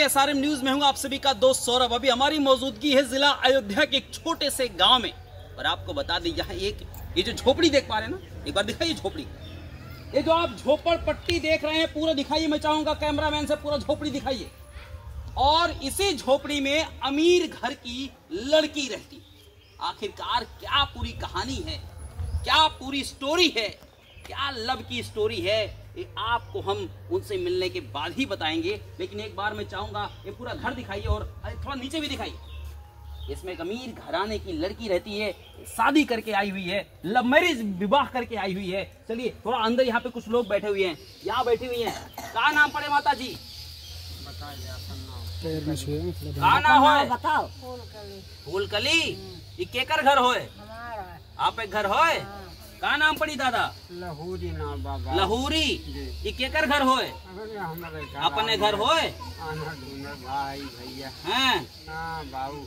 SRM news में हूँ आप सभी का दोस्त सौरभ। अभी हमारी मौजूदगी है जिला अयोध्या के एक छोटे से गांव में और आपको बता दें यहाँ ये जो झोपड़ी देख पा रहे हैं ना, एक बार दिखाइए झोपड़ी। ये जो आप झोपड़ पट्टी देख रहे हैं पूरा दिखाइए, मैं चाहूंगा कैमरामैन से पूरा झोपड़ी दिखाइए। और इसी झोपड़ी में अमीर घर की लड़की रहती। आखिरकार क्या पूरी कहानी है, क्या पूरी स्टोरी है, क्या लव की स्टोरी है, ये आपको हम उनसे मिलने के बाद ही बताएंगे। लेकिन एक बार मैं चाहूंगा ये पूरा घर दिखाइए और थोड़ा नीचे भी दिखाइए। इसमें एक अमीर घराने की लड़की रहती है, शादी करके आई हुई है, लव मैरिज विवाह करके आई हुई है। चलिए थोड़ा अंदर, यहाँ पे कुछ लोग बैठे हुए हैं, यहाँ बैठी हुई हैं। क्या नाम पड़े माता जी? का नाम है? बताओ। फूलकली। ये केकर घर होए? आप एक घर होए? का नाम पड़ी दादा? लहूरी नाम बाबा। लहूरी। ये केकर घर होए? अपने घर होए? भाई भैया हैं? बाबू।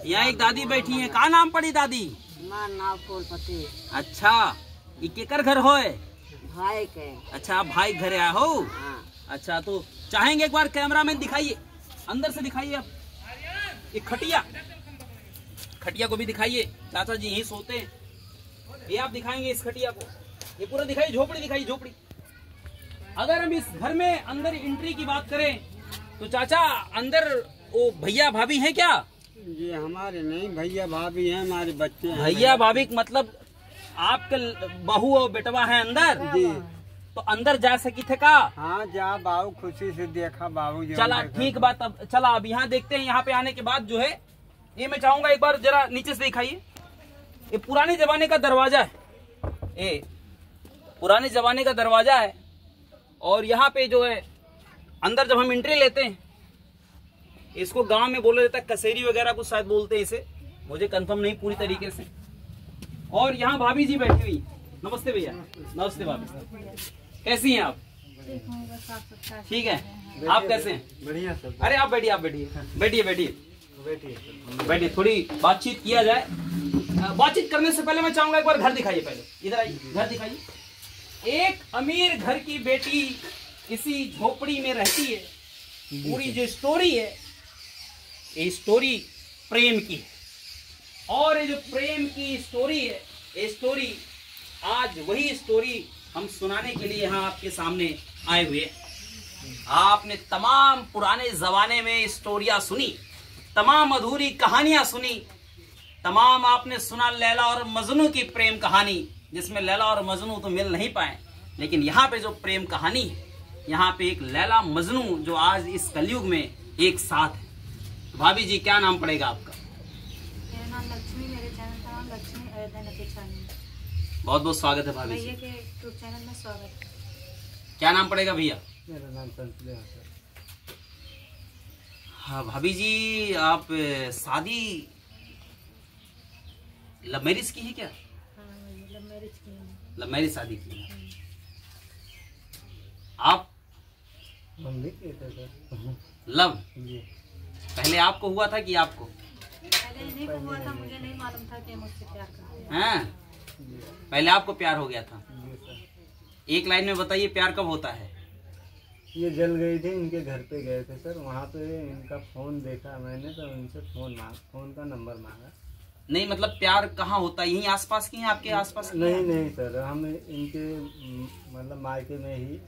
यहाँ एक दादी बैठी है, का नाम पड़ी दादी? नाम फूलपति। अच्छा, ये केकर घर होए? भाई के। अच्छा, आप भाई घर आए हो? अच्छा, तो चाहेंगे एक बार कैमरामैन दिखाइए, अंदर से दिखाइए आप। ये खटिया को भी दिखाइए, चाचा जी यही सोते हैं। ये आप दिखाएंगे इस खटिया को, ये पूरा दिखाइए, झोपड़ी दिखाइए, झोपड़ी। अगर हम इस घर में अंदर एंट्री की बात करें तो चाचा अंदर वो भैया भाभी हैं क्या? ये हमारे नहीं भैया भाभी हैं, हमारे बच्चे हैं। भैया भाभी मतलब आपके बहू और बेटवा है अंदर जी। तो अंदर जा सकी थे का? हाँ जा बाबू, खुशी से देखा बाबू। चला ठीक बात। अब चला, अब यहाँ देखते हैं। यहाँ पे आने के बाद जो है ये मैं चाहूंगा एक बार जरा नीचे से दिखाइए। ये पुराने जमाने का दरवाजा है, ये पुराने जमाने का दरवाजा है। और यहाँ पे जो है अंदर जब हम एंट्री लेते हैं, इसको गांव में बोला जाता है कसेरी वगैरह कुछ शायद बोलते हैं इसे, मुझे कंफर्म नहीं पूरी तरीके से। और यहाँ भाभी जी बैठी हुई। नमस्ते भैया। नमस्ते भाभी, कैसी हैं आप? ठीक है, आप कैसे हैं? बढ़िया सब। अरे आप बैठिए, आप बैठिए, बैठिए बैठिए बैठिए, थोड़ी बातचीत किया जाए। बातचीत करने से पहले मैं चाहूंगा एक बार घर दिखाइए, पहले इधर आइए, घर दिखाइए। एक अमीर घर की बेटी इसी झोपड़ी में रहती है। पूरी जो स्टोरी है ये स्टोरी प्रेम की है। और ये जो प्रेम की स्टोरी है, ये स्टोरी आज वही स्टोरी हम सुनाने के लिए यहाँ आपके सामने आए हुए हैं। आपने तमाम पुराने जमाने में स्टोरियां सुनी, तमाम अधूरी कहानियां सुनी, तमाम आपने सुना लैला और मजनू की प्रेम कहानी, जिसमें लैला और मजनू तो मिल नहीं पाए। लेकिन यहाँ पे जो प्रेम कहानी है, यहाँ पे एक लैला मजनू जो आज इस कलयुग में एक साथ है। भाभी जी क्या नाम पड़ेगा आपका? मेरा नाम लक्ष्मी, मेरे चैनल का नाम लक्ष्मी अयोध्या चैनल। बहुत बहुत स्वागत है भाभी जी। भैया के यूट्यूब चैनल में स्वागत है। क्या नाम पड़ेगा भैया? मेरा नाम संतले है। हाँ भाभी जी, आप शादी लव मैरिज की है क्या? हाँ, लव मैरिज की है। लव मैरिज शादी की है। आप लव पहले आपको हुआ था कि आपको? पहले नहीं हुआ था, मुझे नहीं मालूम था कि मुझसे प्यार करते हैं। हैं? पहले आपको प्यार हो गया था। एक लाइन में बताइए प्यार कब होता है? ये जल गई थी, इनके घर पे गए थे सर, वहाँ पे इनका फोन देखा मैंने तो इनसे फोन का नंबर मांगा। नहीं मतलब प्यार कहाँ होता है? यहीं आसपास की है, आपके आसपास की? नहीं सर, हम इनके मतलब मायके में ही,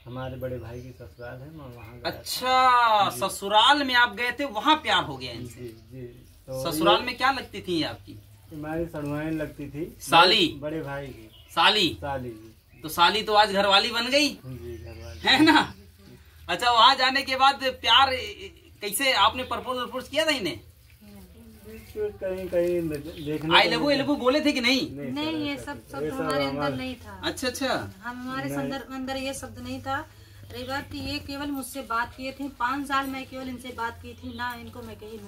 हमारे बड़े भाई की ससुराल है, मैं वहाँ गया। अच्छा, ससुराल में आप गए थे, वहाँ प्यार हो गया इनसे? जी। तो ससुराल में क्या लगती थी आपकी? हमारी सड़ुआइन लगती थी। साली? बड़े भाई की साली। जी। तो साली तो आज घरवाली बन गई जी, घरवाली है ना? अच्छा, वहाँ जाने के बाद प्यार कैसे आपने प्रपोज किया था इन्हें? कहीं देखने आई लव यू बोले थे कि नहीं? नहीं, ये सब शब्द हमारे अंदर नहीं था। अच्छा, हमारे अंदर ये शब्द नहीं था। रही बात कि ये केवल मुझसे बात किए थे, 5 साल मैं केवल इनसे बात की थी ना, इनको मैं कहीं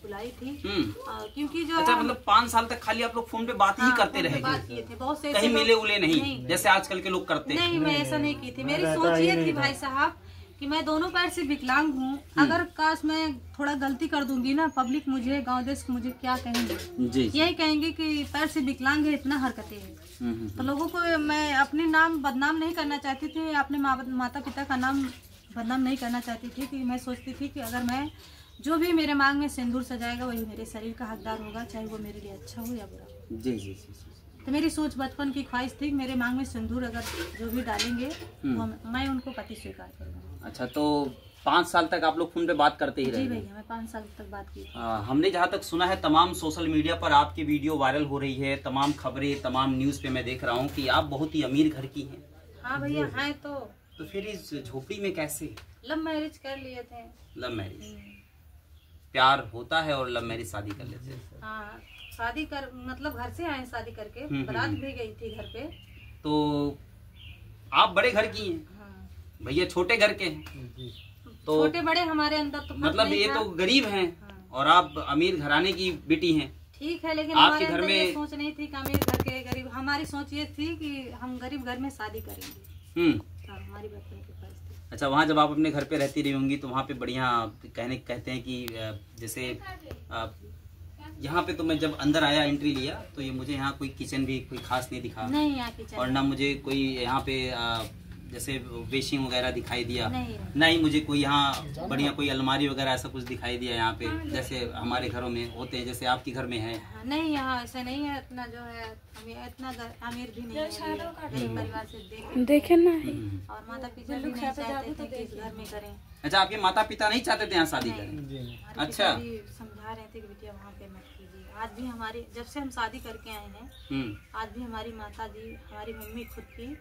बुलाई थी। क्योंकि जो अच्छा, मतलब 5 साल तक खाली आप लोग फोन पे बात ही करते रहे? बात किए थे बहुत से, कहीं मिले उले नहीं जैसे आजकल के लोग करते? नहीं, मैं ऐसा नहीं की थी। मेरी सोच ये थी भाई साहब कि मैं दोनों पैर से विकलांग हूँ। अगर काश मैं थोड़ा गलती कर दूंगी ना, पब्लिक मुझे, गांव देश मुझे क्या कहेंगे? यही कहेंगे कि पैर से विकलांग है, इतना हरकतें हैं। तो लोगों को मैं अपने नाम बदनाम नहीं करना चाहती थी, अपने माता पिता का नाम बदनाम नहीं करना चाहती थी, कि मैं सोचती थी कि अगर मैं जो भी मेरे मांग में सिंदूर सजाएगा वही मेरे शरीर का हकदार होगा, चाहे वो मेरे लिए अच्छा हो या बुरा हो। जी जी जी। तो मेरी सोच बचपन की ख्वाहिश थी, मेरे मांग में सिंदूर अगर जो भी डालेंगे वो मैं उनको पति स्वीकार करूँगा। अच्छा, तो 5 साल तक आप लोग फोन पे बात करते ही रहे? जी भैया, मैं 5 साल तक बात की। हमने जहाँ तक सुना है तमाम सोशल मीडिया पर आपकी वीडियो वायरल हो रही है, तमाम खबरें, तमाम न्यूज़ पे मैं देख रहा हूँ कि आप बहुत ही अमीर घर की हैं। हाँ भैया हैं। तो फिर इस झोपड़ी में कैसे? लव मैरिज कर लिए थे। लव मैरिज, प्यार होता है और लव मैरिज शादी कर लेते हैं। हाँ, शादी कर मतलब घर से आए शादी करके, बारात भी गई थी घर पे। तो आप बड़े घर की हैं? हाँ। भैया छोटे घर के हैं। तो छोटे बड़े हमारे अंदर तो मतलब ये तो गरीब हैं। हाँ। और आप अमीर घराने की बेटी हैं। ठीक है, लेकिन आपके घर में ये सोच नहीं थी कि अमीर घर के गरीब, हमारी सोच ये थी कि हम गरीब घर में शादी करेंगे। हाँ, हमारी बचपन की ख्वाहिश थी। अच्छा, वहाँ जब आप अपने घर पे रहती रही होंगी तो वहाँ पे बढ़िया कहते हैं कि जैसे यहाँ पे तो मैं जब अंदर आया, एंट्री लिया, तो ये मुझे यहाँ कोई किचन भी कोई खास नहीं दिखा। नहीं, यहाँ किचन और ना मुझे कोई यहाँ पे जैसे वेशिंग वगैरह दिखाई दिया। नहीं मुझे कोई यहाँ बढ़िया कोई अलमारी वगैरह ऐसा कुछ दिखाई दिया यहाँ पे, जैसे हमारे घरों में होते हैं, जैसे आपके घर में है। नहीं, यहाँ ऐसा नहीं है। इतना जो है इतना अमीर भी नहीं है, गरीब परिवार से देखे ना। और माता पिता भी नहीं चाहते थे कि इस घर में करें। अच्छा, आपके माता पिता नहीं चाहते थे यहाँ शादी करें? अच्छा, समझा रहे थे कि बेटिया वहाँ पे मत कीजिए। आज भी हमारी, जब से हम शादी करके आए हैं, आज भी हमारी माता जी, हमारी मम्मी खुद की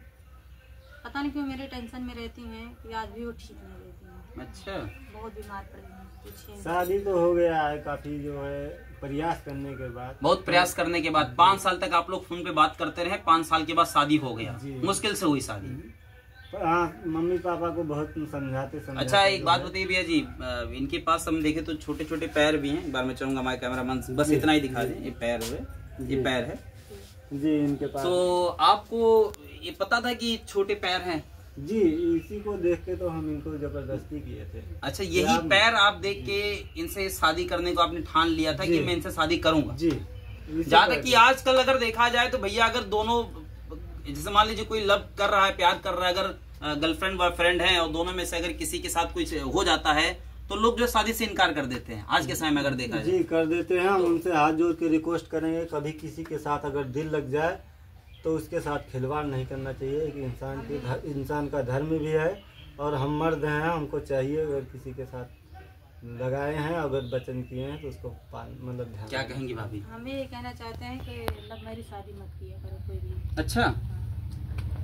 पता नहीं क्यों मेरे टेंशन में रहती हैं कि आज भी वो ठीक नहीं रहती हैं। अच्छा, बहुत बीमार पड़ गई हैं। पूछिए। शादी तो हो गया है काफी, जो है प्रयास करने के बाद, बहुत प्रयास करने के बाद 5 साल तक आप लोग फोन पे बात करते रहे, 5 साल के बाद शादी हो गया। मुश्किल से हुई शादी। हाँ, मम्मी पापा को बहुत समझाते। अच्छा, एक बात बताइए भैया जी, इनके पास हम देखे तो छोटे छोटे पैर भी हैं। एक बार मैं चाहूंगा हमारे कैमरामैन बस इतना ही दिखा दें। ये पैर हुए, ये पैर है जी इनके पास। तो आपको ये पता था कि छोटे पैर हैं? जी, इसी को देख के तो हम इनको जबरदस्ती किए थे। अच्छा, यही पैर आप देख के इनसे शादी करने को आपने ठान लिया था कि मैं इनसे शादी करूंगा? जी। जहाँ तक कि आजकल अगर देखा जाए तो भैया, अगर दोनों जैसे मान लीजिए कोई लव कर रहा है, प्यार कर रहा है, अगर गर्लफ्रेंड बॉयफ्रेंड है और दोनों में से अगर किसी के साथ कुछ हो जाता है तो लोग जो शादी से इनकार कर देते हैं आज के समय में, अगर देखा जाए। जी, कर देते हैं। हम उनसे हाथ जोड़ के रिक्वेस्ट करेंगे, कभी किसी के साथ अगर दिल लग जाए तो उसके साथ खिलवाड़ नहीं करना चाहिए। एक इंसान का धर्म भी है, और हम मर्द हैं, हमको चाहिए अगर किसी के साथ लगाए हैं, अगर वचन किए हैं तो उसको मतलब ध्यान। क्या कहेंगी भाभी? हम ये कहना चाहते हैं कि लव मैरिज शादी मत किया करो कोई भी। अच्छा,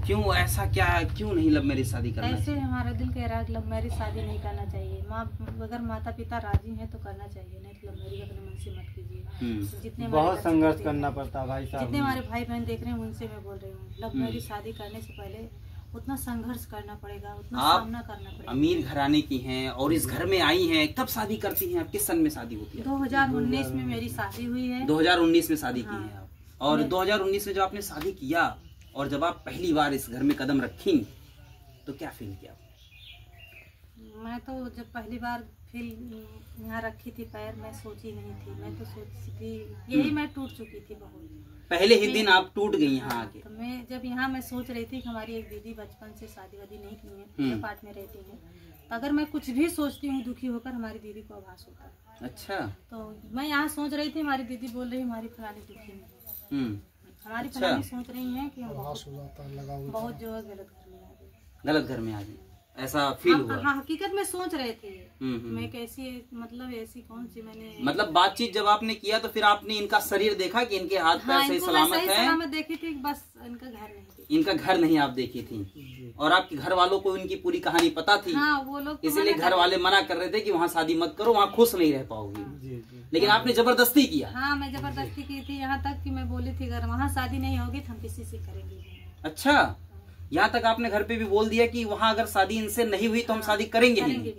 क्यों ऐसा क्या है, क्यों नहीं लव मैरिज शादी करना? ऐसे हमारा दिल कह रहा है लव मैरिज शादी नहीं करना चाहिए। अगर माता पिता राजी हैं तो करना चाहिए, नहीं तो लव मैरिज अपने मन से मत कीजिए। जितने बहुत संघर्ष करना पड़ता है भाई साहब। जितने हमारे भाई बहन देख रहे हैं उनसे मैं बोल रही हूँ, लव मैरिज शादी करने से पहले उतना संघर्ष करना पड़ेगा, उतना सामना करना पड़ेगा। अमीर घराने की हैं और इस घर में आई हैं, कब शादी करती हैं आप? किस सन में शादी होती है? 2019 में मेरी शादी हुई है। 2019 में शादी की है आप? और 2019 में जब आपने शादी किया और जब आप पहली बार इस घर में कदम रखी तो क्या फील किया? मैं तो जब पहली बार यहाँ रखी थी पैर, मैं सोची नहीं थी। मैं तो सोची थी यही, मैं टूट चुकी थी बहुत। पहले ही दिन आप टूट गई यहाँ आके? तो मैं जब यहाँ मैं सोच रही थी कि हमारी एक दीदी बचपन से शादी वादी नहीं की है, पूजा पाठ में रहती है, तो अगर मैं कुछ भी सोचती हूँ दुखी होकर, हमारी दीदी को आभास होता है। अच्छा, तो मैं यहाँ सोच रही थी, हमारी दीदी बोल रही हमारी फलानी दुखी नहीं, हमारी फलानी सोच रही है कि हम बहुत जो है गलत घर में आ गए, ऐसा फील हुआ? हाँ, हकीकत में सोच रहे थे। मैं कैसी, मतलब ऐसी कौन सी मैंने, मतलब बातचीत जब आपने किया तो फिर आपने इनका शरीर देखा कि इनके हाथ पैर सही सलामत है? सलामत देखी थी, बस इनका घर नहीं देखी। इनका घर नहीं आप देखी थी, और आपके घर वालों को इनकी पूरी कहानी पता थी? हाँ, वो लोग इसीलिए घर वाले मना कर रहे थे कि वहाँ शादी मत करो, वहाँ खुश नहीं रह पाओगी। लेकिन आपने जबरदस्ती किया? हाँ, मैं जबरदस्ती की थी, यहाँ तक कि मैं बोली थी अगर वहाँ शादी नहीं होगी तो हम किसी से करेंगे। अच्छा, यहाँ तक आपने घर पे भी बोल दिया कि वहाँ अगर शादी इनसे नहीं हुई तो हम शादी करेंगे ही नहीं।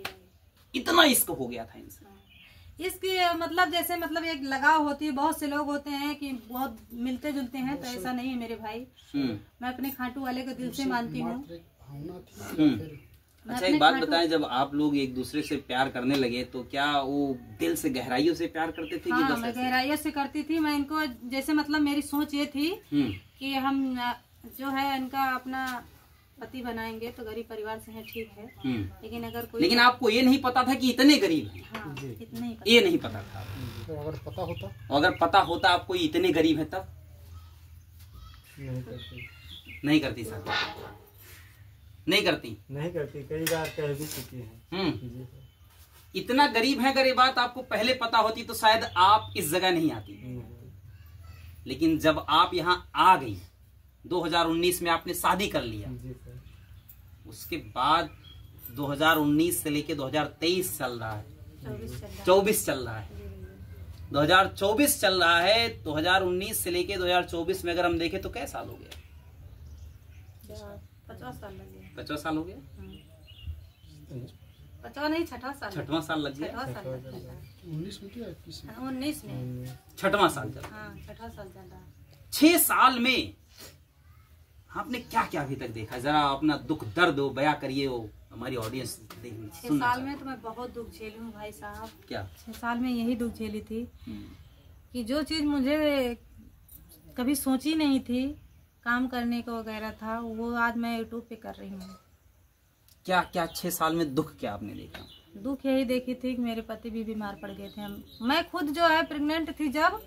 इतना इश्क हो गया था इनसे? इसकी मतलब जैसे मतलब एक लगाव होती है, बहुत से लोग होते हैं कि बहुत मिलते जुलते हैं, तो ऐसा नहीं है मेरे भाई। मैं अपने खाटू वाले को दिल से मानती हूँ। अच्छा, एक बात बताएं, जब आप लोग एक दूसरे से प्यार करने लगे तो क्या वो दिल से गहराइयों से प्यार करते थे? हाँ, मैं गहराइयों से करती थी। मैं इनको जैसे मतलब मेरी सोच ये थी कि हम जो है इनका अपना पति बनाएंगे तो गरीब परिवार से है, ठीक है। लेकिन अगर कोई, लेकिन आपको ये नहीं पता था कि इतने गरीब हैं? हाँ, इतना ही ये नहीं पता था। तो अगर पता होता आपको इतने गरीब है तब नहीं करती शादी, नहीं करती। कई बार कह भी चुकी है। इतना गरीब है, अगर ये बात आपको पहले पता होती तो शायद आप इस जगह नहीं आती। लेकिन जब आप यहाँ आ गई 2019 में, आपने शादी कर लिया, उसके बाद 2019 से लेके 2023 चल रहा है, 24 चल रहा है, 2024 चल रहा है। 2019 से लेके 2024 में अगर हम देखें तो कैसा साल हो गया? 50 साल लग गया। 50 साल हो गया? 50 नहीं, 6वां साल लग गया। 19 में 6वां साल चल रहा है। हाँ, 6वां साल चल रहा है। 6 साल में आपने क्या क्या अभी तक देखा? जरा अपना दुख दर्द हो बयां करिए, वो हमारी ऑडियंस देखनी। 6 साल में तो मैं बहुत दुख झेली हूँ भाई साहब। क्या? 6 साल में यही दुख झेली थी कि जो चीज मुझे कभी सोची नहीं थी काम करने को वगैरह था, वो आज मैं यूट्यूब पे कर रही हूँ। क्या क्या 6 साल में दुख क्या आपने देखा? दुख यही देखी थी कि मेरे पति भी बीमार पड़ गए थे। मैं खुद जो है प्रेग्नेंट थी जब,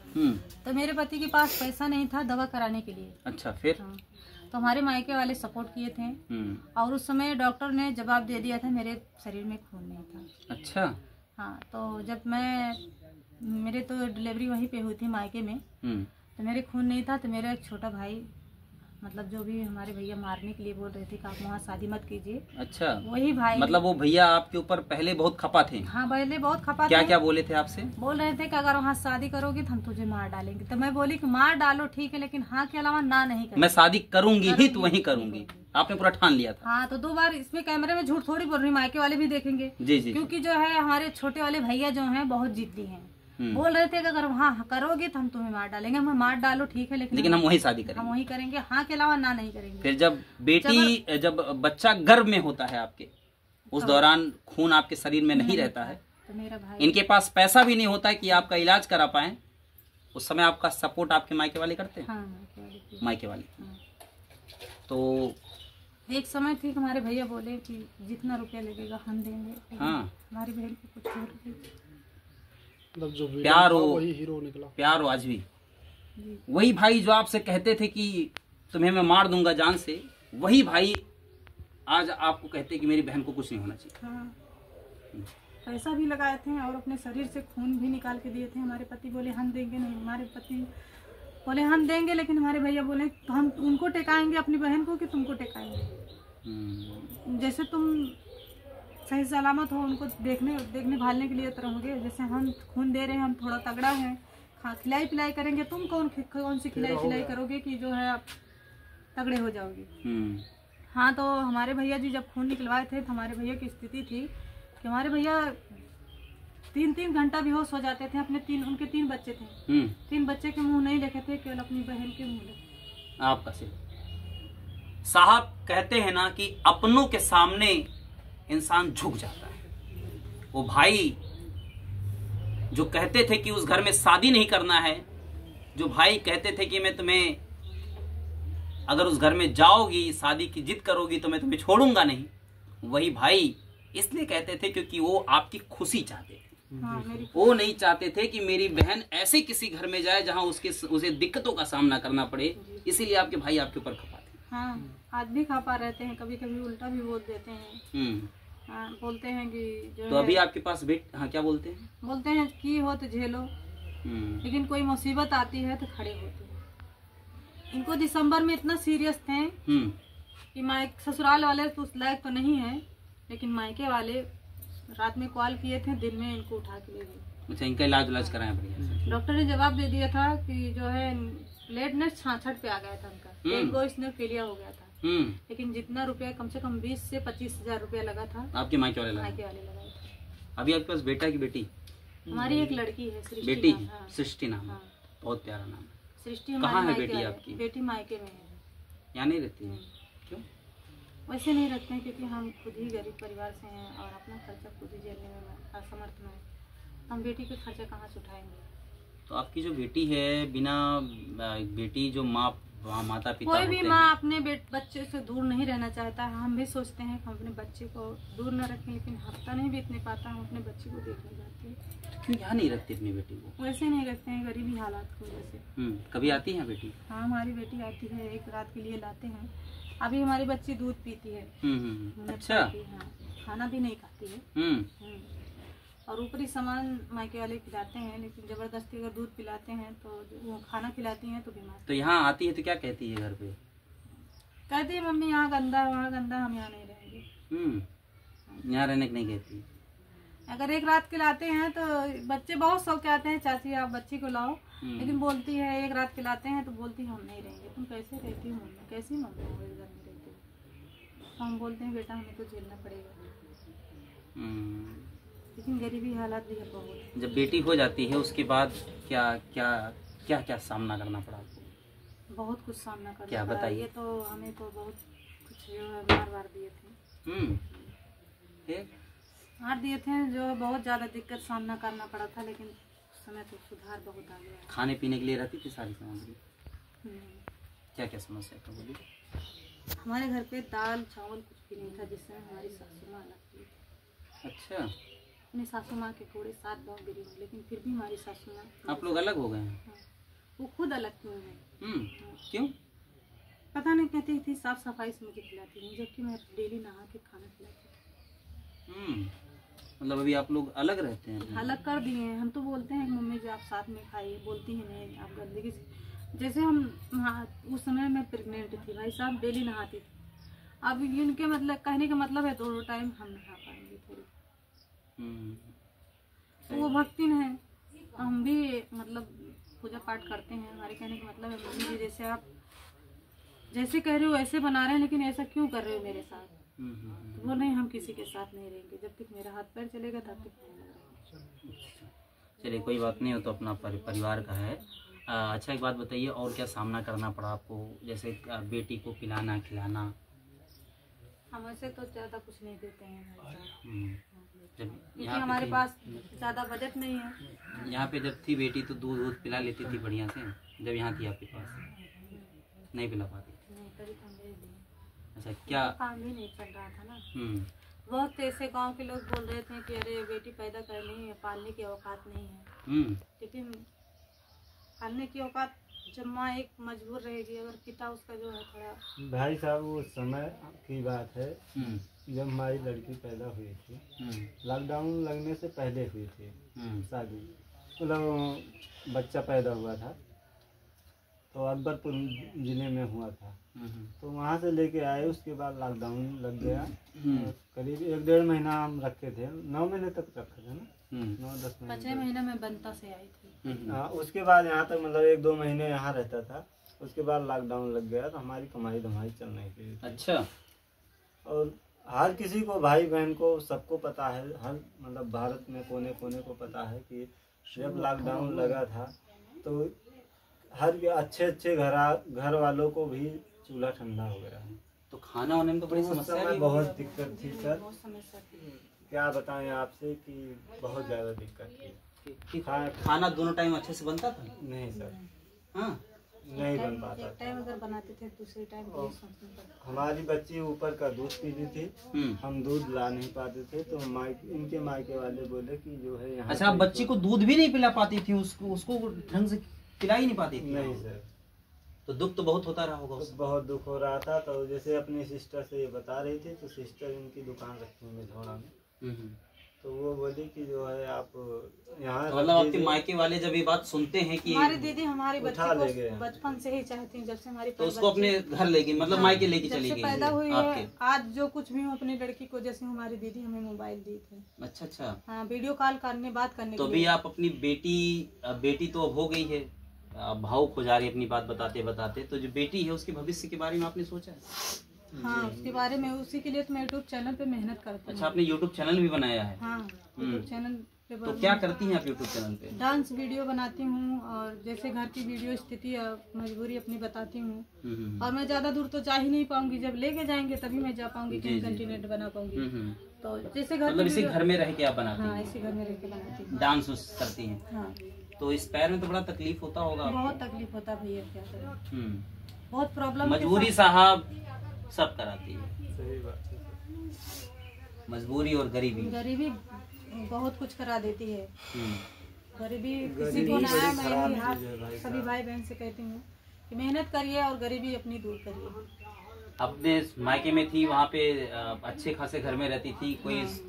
तो मेरे पति के पास पैसा नहीं था दवा कराने के लिए। अच्छा, फिर? हाँ, तो हमारे मायके वाले सपोर्ट किए थे। और उस समय डॉक्टर ने जवाब दे दिया था मेरे शरीर में खून नहीं था। अच्छा। हाँ, तो जब मेरे तो डिलीवरी वहीं पे हुई थी मायके में, तो मेरे खून नहीं था। तो मेरा एक छोटा भाई, मतलब जो भी हमारे भैया मारने के लिए बोल रहे थे कि आप वहाँ शादी मत कीजिए। अच्छा, वही भाई, मतलब वो भैया आपके ऊपर पहले बहुत खपा थे? हाँ, पहले बहुत खपा थे। क्या क्या बोले थे आपसे? बोल रहे थे कि अगर वहाँ शादी करोगी तो हम तुझे मार डालेंगे। तो मैं बोली कि मार डालो ठीक है, लेकिन हाँ के अलावा ना नहीं करेंगे। मैं शादी करूंगी ही तो वही करूंगी। आपने पूरा ठान लिया था? हाँ, तो 2 बार इसमें कैमरे में झूठ थोड़ी बोल रही, मायके वाले भी देखेंगे। जी जी। क्योंकि जो है हमारे छोटे वाले भैया जो हैं बहुत जिद्दी हैं। बोल रहे थे कि अगर वहाँ करोगे तो हम तुम्हें मार डालेंगे। हमें मार डालो ठीक है, लेकिन हम वही शादी करेंगे। हम वही करेंगे, हाँ के अलावा ना नहीं करेंगे। फिर जब बच्चा गर्भ में होता है आपके, उस दौरान खून आपके शरीर में नहीं रहता है, तो मेरा भाई, इनके पास पैसा भी नहीं होता है कि आपका इलाज करा पाए, उस समय आपका सपोर्ट आपके मायके वाले करते हैं? हाँ, मायके वाले। तो एक समय थी हमारे भैया बोले कि जितना रुपया लगेगा हम देंगे। हाँ, हमारी बहन को कुछ और मतलब जो प्यार हो, वही हीरो निकला। प्यार हो आज भी वही भाई जो आपसे कहते थे कि तुम्हें मैं मार दूंगा जान से, वही भाई आज आपको कहते कि मेरी बहन को कुछ नहीं होना चाहिए। हाँ, पैसा भी लगाए थे और अपने शरीर से खून भी निकाल के दिए थे। हमारे पति बोले हम देंगे नहीं, हमारे पति बोले हम देंगे, लेकिन हमारे भैया बोले तो हम उनको टेकाएंगे अपनी बहन को कि तुमको टेकाएंगे। जैसे तुम सही सलामत हो उनको देखने भालने के लिए तो रहोगे। जैसे हम खून दे रहे हैं, हम थोड़ा तगड़ा है, खिलाई पिलाई करेंगे, तुम कौन सी खिलाई पिलाई करोगे कि जो है आप तगड़े हो जाओगे। हाँ, तो हमारे भैया जी जब खून निकलवाए थे तो हमारे भैया की स्थिति थी कि हमारे भैया 3-3 घंटा बेहोश हो जाते थे। उनके 3 बच्चे थे। 3 बच्चे के मुंह नहीं देखे थे, केवल अपनी बहन के मुंह देखे। आपका साहब कहते हैं ना कि अपनों के सामने इंसान झुक जाता है। वो भाई जो कहते थे कि उस घर में शादी नहीं करना है, जो भाई कहते थे कि मैं तुम्हें अगर उस घर में जाओगी शादी की जिद करोगी तो मैं तुम्हें छोड़ूंगा नहीं, वही भाई इसलिए कहते थे क्योंकि वो आपकी खुशी चाहते थे। वो नहीं चाहते थे कि मेरी बहन ऐसे किसी घर में जाए जहां उसे दिक्कतों का सामना करना पड़े, इसीलिए आपके भाई आपके ऊपर खपा थे। हाँ, आज भी खपा रहते हैं, कभी कभी उल्टा भी बोल देते हैं। हाँ, बोलते हैं कि जो तो अभी आपके पास हाँ क्या बोलते हैं? बोलते हैं कि हो तो झेलो, लेकिन कोई मुसीबत आती है तो खड़े होते हैं। इनको दिसंबर में इतना सीरियस थे कि ससुराल वाले तो उस लायक तो नहीं है, लेकिन मायके वाले रात में कॉल किए थे, दिन में इनको उठा के ले गए। अच्छा, इनका इलाज कराया बढ़िया? डॉक्टर ने जवाब दे दिया था कि जो है प्लेटलेट 66 पे आ गया था उनका, एक गो इसने फेलियर हो गया था। लेकिन जितना रुपया कम से कम 20 से 25 हजार रुपया लगा था आपके मायके वाले लगाए थे। अभी आपके पास बेटा की बेटी? हमारी एक लड़की है, बेटी सृष्टि नाम। हाँ, बहुत प्यारा नाम है। सृष्टि कहाँ है बेटी आपकी? बेटी मायके में है। यहाँ नहीं रहती है? क्यों? वैसे नहीं रखते हैं क्योंकि हम खुद ही गरीब परिवार से हैं और अपना खर्चा खुद ही झेलने में असमर्थ में, हम बेटी का खर्चा कहाँ से उठाएंगे। तो आपकी जो बेटी है, बिना बेटी जो माँ वहाँ माता पिता कोई भी होते माँ हैं। अपने बच्चे से दूर नहीं रहना चाहता है। हम भी सोचते हैं कि हम अपने बच्चे को दूर न रखें, लेकिन हफ्ता नहीं बीतने पाता हम अपने बच्चे को देखने जाते हैं। क्यों यहाँ नहीं रखते अपनी बेटी को? वैसे नहीं रखते हैं, गरीबी हालात की वजह से। कभी आती है बेटी? हाँ, हमारी बेटी आती है, एक रात के लिए लाते हैं। अभी हमारी बच्ची दूध पीती है। अच्छा। हाँ, खाना भी नहीं खाती है। और ऊपरी सामान मायके वाले खिलाते हैं, लेकिन जबरदस्ती अगर दूध पिलाते हैं तो वो खाना खिलाती हैं तो बीमार। तो यहाँ आती है तो क्या कहती है घर पे? कहती है मम्मी यहाँ गंदा वहाँ गंदा, हम यहाँ नहीं रहेंगे। यहाँ रहने की नहीं कहती। अगर एक रात के लाते हैं तो बच्चे बहुत शौक आते हैं, चाची आप बच्ची को लाओ, लेकिन बोलती है एक रात के लाते हैं तो बोलती है हम नहीं रहेंगे। तुम कैसे रहती हो मम्मी, कैसी मम्मी हो इस घर में रहती हो? तो हम बोलते हैं बेटा हमें तो झेलना पड़ेगा, लेकिन गरीबी हालात भी है बहुत। जब बेटी हो जाती है उसके बाद क्या क्या क्या क्या सामना करना पड़ा आपको? बहुत कुछ सामना करना क्या पड़ा। बताइए? ये तो हमें तो बहुत कुछ जो है मार दिए थे। मार दिए थे, जो बहुत ज़्यादा दिक्कत सामना करना पड़ा था, लेकिन उस समय तो सुधार बहुत आ गया। खाने पीने के लिए रहती थी सारी सामग्री? क्या क्या समस्या था बोलिए? हमारे घर पे दाल चावल कुछ भी नहीं था, जिससे हमारी सासू माँ अलग थी। अच्छा। अपनी सासू माँ के थोड़े 7 गाँव गिरी हूँ, लेकिन फिर भी हमारी सासू माँ। आप लोग अलग हो गए हैं? हाँ, वो खुद अलग क्यों है? क्यों? पता नहीं, कहती थी साफ सफाई से मुझे खिलाती हूँ, जबकि मैं डेली नहा के खाना खिलाती हूँ। मतलब अभी आप लोग अलग रहते हैं? अलग कर दिए हैं। हम तो बोलते हैं मम्मी जी आप साथ में खाइए, बोलती है नहीं आप गंदगी से। जैसे हम उस समय मैं प्रेग्नेंट थी, भाई साहब डेली नहाती थी। अब इनके मतलब कहने का मतलब है 2 टाइम हम नहा पाएंगे थोड़ी। तो वो भक्ति है, हम भी मतलब पूजा पाठ करते हैं। हमारे कहने का मतलब है मम्मी जी जैसे आप जैसे कह रहे हो वैसे बना रहे हैं, लेकिन ऐसा क्यों कर रहे हो मेरे साथ? तो वो नहीं, हम किसी के साथ नहीं रहेंगे, जब तक मेरा हाथ पैर चलेगा तब तक नहीं रहेंगे। चलिए कोई बात नहीं, हो तो अपना परिवार का है। अच्छा एक बात बताइए, और क्या सामना करना पड़ा आपको? जैसे बेटी को पिलाना खिलाना? हम ऐसे तो ज़्यादा कुछ नहीं देते हैं क्योंकि यहाँ हमारे पास ज़्यादा बजट नहीं है। यहाँ पे जब थी बेटी तो दूध पिला लेती थी बढ़िया से, जब यहाँ थी आपके पास नहीं पिला पाती? नहीं, तभी तो हम भेज दिए। अच्छा, क्या काम भी नहीं चल रहा था ना। बहुत ऐसे गांव के लोग बोल रहे थे कि अरे बेटी पैदा करनी है, पालने की औकात नहीं है। लेकिन पालने की औकात जब माँ एक मजबूर रहेगी, अगर पिता उसका जो है थोड़ा। भाई साहब वो समय की बात है जब हमारी लड़की पैदा हुई थी, लॉकडाउन लगने से पहले हुई थी शादी, मतलब बच्चा पैदा हुआ था तो अकबरपुर जिले में हुआ था। तो वहाँ से लेके आए, उसके बाद लॉकडाउन लग गया। करीब 1-1.5 महीना हम रखे थे, 9 महीने तक रखे थे ना, 9-10 महीने। 5 महीने में बनता से आई थी। हाँ, उसके बाद यहाँ तक मतलब 1-2 महीने यहाँ रहता था। उसके बाद लॉकडाउन लग गया तो हमारी कमाई धमाई चल नहीं थी। अच्छा। और हर किसी को, भाई बहन को, सबको पता है, हर मतलब भारत में कोने कोने को पता है कि जब लॉकडाउन लगा था तो हर अच्छे घर वालों को भी चूल्हा ठंडा हो गया। तो खाना होने में तो बड़ी समस्या भी बहुत दिक्कत थी सर, बहुत समस्या थी। क्या बताएं आपसे कि बहुत ज़्यादा दिक्कत थी। खाना दोनों टाइम अच्छे से बनता था? नहीं सर, हाँ, नहीं बन पाता। एक टाइम अगर बनाते थे, दूसरे टाइम हमारी बच्ची ऊपर का दूध पीती थी, हम दूध ला नहीं पाते थे, तो इनके मायके वाले बोले कि जो है यहाँ। अच्छा, आप बच्ची को दूध भी नहीं पिला पाती थी? उसको ढंग से पिला ही नहीं पाती थी? नहीं सर। तो दुख तो बहुत होता रहा होगा उसको? बहुत दुख हो रहा था। तो जैसे अपनी सिस्टर से ये बता रही थी, तो सिस्टर इनकी दुकान रखी हुई झोड़ा में, तो वो बोली कि जो है आप यहाँ तो मतलब आपके मायके वाले जब ये बात सुनते हैं कि हमारी दीदी हमारी बच्ची को बचपन से ही चाहती है, जब से हमारी तो उसको अपने घर लेगी, मतलब मायके लेके चली गई? पैदा हुई है आज जो कुछ भी हूँ अपनी लड़की को, जैसे हमारी दीदी हमें मोबाइल दी थी। अच्छा अच्छा। हाँ, वीडियो कॉल करने, बात करने। तो अभी आप अपनी बेटी तो अब हो गई है, भावुक हो जा रही है अपनी बात बताते बताते, तो जो बेटी है उसके भविष्य के बारे में आपने सोचा है? हाँ, उसके बारे में, उसी के लिए तो मैं यूट्यूब चैनल पे मेहनत करती हूँ। अच्छा, आपने यूट्यूब चैनल भी बनाया है? हाँ, यूट्यूब चैनल पे। तो क्या करती हैं आप यूट्यूब चैनल पे? डांस वीडियो बनाती हूँ, और जैसे घर की वीडियो, स्थिति मजबूरी अपनी बताती हूँ। और मैं ज्यादा दूर तो जा ही नहीं पाऊंगी, जब लेके जाएंगे तभी मैं जा पाऊंगी, कहीं कंटेंट बना पाऊंगी। तो जैसे घर, मतलब इसी घर में रह के आप बनाती हैं? हाँ, इसी घर में रह के बनाती हूँ। डांस करती हैं? हाँ। तो इस पैर में तो बड़ा तकलीफ होता होगा? बहुत तकलीफ होता भैया, क्या करें। बहुत प्रॉब्लम। मजबूरी साहब सब कराती है, सही बात है। मजबूरी और गरीबी बहुत कुछ करा देती है। गरीबी किसी गरीबी को ना बड़ी है। खराब मैं चीज़ है भाई सभी भाई बहन से कहती हूँ कि मेहनत करिए और गरीबी अपनी दूर करिए। अपने मायके में थी, वहाँ पे अच्छे खासे घर में रहती थी,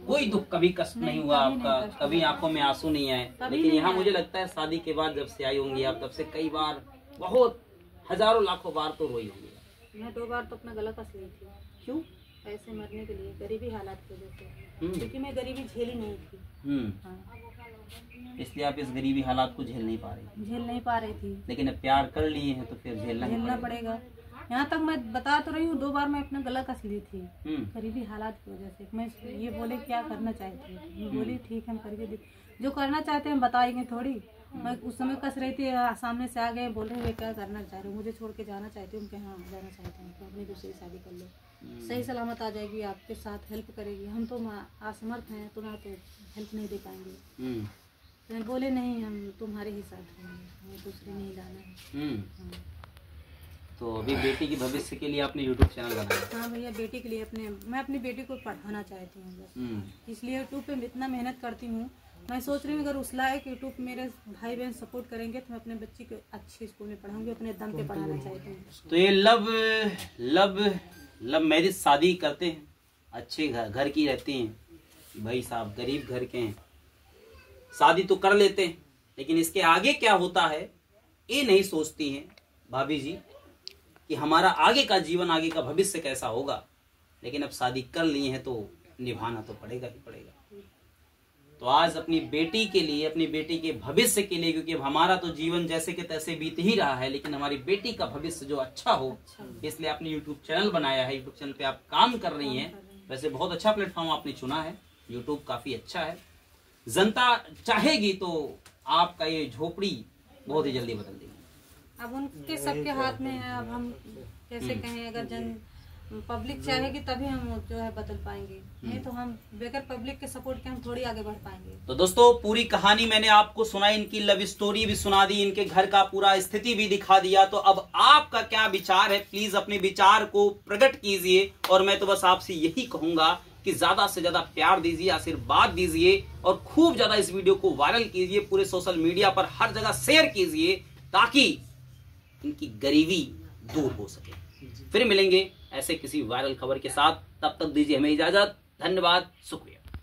कोई दुख कभी कष्ट नहीं हुआ आपका, कभी आंखों में आंसू नहीं आए। लेकिन यहाँ मुझे लगता है शादी के बाद जब से आई होंगी आप, तब से कई बार, बहुत हजारों लाखों बार तो रोई होंगी। मैं 2 बार तो अपना गला कस ली थी। क्यों? पैसे मरने के लिए, गरीबी हालात की वजह से, क्योंकि मैं गरीबी झेली नहीं थी। हाँ। इसलिए आप इस गरीबी हालात को झेल नहीं पा रही थी। लेकिन अब प्यार कर लिए हैं तो फिर झेलना पड़ेगा। यहाँ तक मैं बता तो रही हूँ, 2 बार मैं अपना गला कस ली थी गरीबी हालात की वजह से। मैं ये बोले क्या करना चाहती है, बोली ठीक है हम करके जो करना चाहते हैं बताएंगे थोड़ी। मैं उस समय कस रही थी, सामने से आ गए, बोल रहे क्या करना चाह रहे हो, मुझे छोड़ के जाना चाहती हूँ। हाँ जाना चाहती हूँ, तो अपनी दूसरी शादी कर लो, सही सलामत आ जाएगी, आपके साथ हेल्प करेगी। हम तो असमर्थ हैं, तुम्हें तो हेल्प नहीं दे पाएंगे। तो बोले नहीं, हम तुम्हारे ही साथ हैं, हमें दूसरे नहीं जाना है। तो अभी बेटी की भविष्य के लिए आपने यूट्यूब चैनल बनाया? हाँ भैया, बेटी के लिए मैं अपनी बेटी को पढ़ाना चाहती हूँ, इसलिए यूट्यूब पे इतना मेहनत करती हूँ। मैं सोच रही हूँ अगर उस लायक यूट्यूब मेरे भाई बहन सपोर्ट करेंगे तो मैं अपने बच्ची को अच्छे स्कूल में पढ़ाऊंगी, अपने दम पे पढ़ाना चाहती हूँ। तो ये लव मैरिज शादी करते हैं, अच्छे घर की रहती हैं, भाई साहब गरीब घर के हैं, शादी तो कर लेते हैं, लेकिन इसके आगे क्या होता है ये नहीं सोचती हैं भाभी जी कि हमारा आगे का जीवन, आगे का भविष्य कैसा होगा। लेकिन अब शादी कर ली है तो निभाना तो पड़ेगा ही पड़ेगा। तो आज अपनी बेटी के लिए, अपनी बेटी के भविष्य के लिए, क्योंकि अब हमारा तो जीवन जैसे के तैसे बीत ही रहा है, लेकिन हमारी बेटी का भविष्य जो अच्छा हो, इसलिए आपने यूट्यूब चैनल बनाया है। यूट्यूब चैनल पे आप काम कर रही हैं। वैसे बहुत अच्छा प्लेटफॉर्म आपने चुना है, यूट्यूब काफी अच्छा है। जनता चाहेगी तो आपका ये झोपड़ी बहुत ही जल्दी बदल देगी। अब उनके सबके हाथ में है। अब हम कैसे कहें, अगर पब्लिक चाहेगी तभी हम जो है बदल पाएंगे, नहीं तो हम बगैर पब्लिक के सपोर्ट के हम थोड़ी आगे बढ़ पाएंगे। तो दोस्तों पूरी कहानी मैंने आपको सुनाई, इनकी लव स्टोरी भी सुना दी, इनके घर का पूरा स्थिति भी दिखा दिया। तो अब आपका क्या विचार है, प्लीज अपने विचार को प्रकट कीजिए। और मैं तो बस आपसे यही कहूंगा कि ज्यादा से ज्यादा प्यार दीजिए, आशीर्वाद दीजिए और खूब ज्यादा इस वीडियो को वायरल कीजिए, पूरे सोशल मीडिया पर हर जगह शेयर कीजिए, ताकि इनकी गरीबी दूर हो सके। फिर मिलेंगे ऐसे किसी वायरल खबर के साथ, तब तक दीजिए हमें इजाजत। धन्यवाद, शुक्रिया।